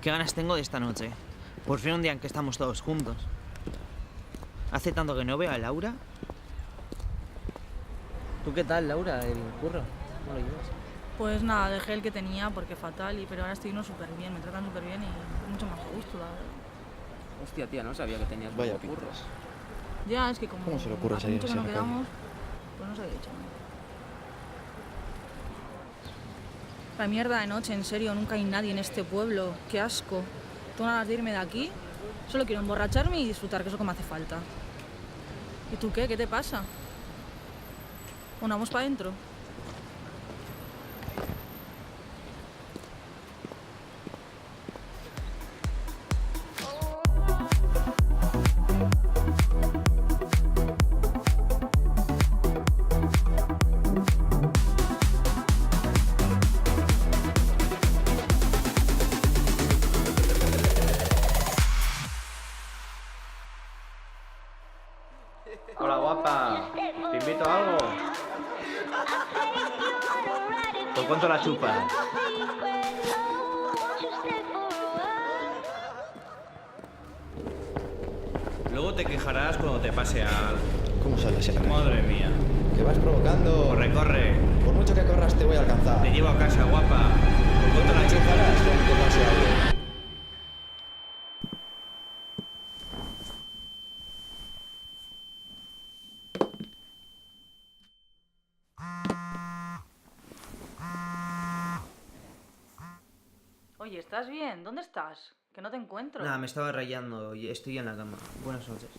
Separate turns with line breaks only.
Qué ganas tengo de esta noche. Por fin un día en que estamos todos juntos. Hace tanto que no veo a Laura. ¿Tú qué tal, Laura, el curro? ¿Cómo lo llevas?
Pues nada, dejé el que tenía porque fatal, pero ahora estoy súper bien, me tratan súper bien y mucho más a gusto, la verdad.
Hostia, tía, no sabía que tenías
Vaya
curros.
pintas.
Ya, es que como
¿Cómo se le ocurre
hace
salir
mucho que
así
no
a la calle?
quedamos, pues no se había dicho nada. La mierda de noche, en serio, nunca hay nadie en este pueblo. Qué asco. Tengo ganas de irme de aquí. Solo quiero emborracharme y disfrutar, que es lo que me hace falta. ¿Y tú qué? ¿Qué te pasa? Bueno, vamos para adentro.
Hola guapa, ¿te invito a algo? ¿Por cuánto la chupas? Luego te quejarás cuando te pase algo.
¿Cómo sales así a la calle?
Madre mía.
¿Qué vas provocando?
Corre, corre.
Por mucho que corras te voy a alcanzar.
Te llevo a casa, guapa. ¿Por cuánto la
¿Te
chupas?
enfadarás cuando te pase algo?
Oye, ¿estás bien? ¿Dónde estás? Que no te encuentro.
Nada, me estaba rayando y estoy en la cama. Buenas noches.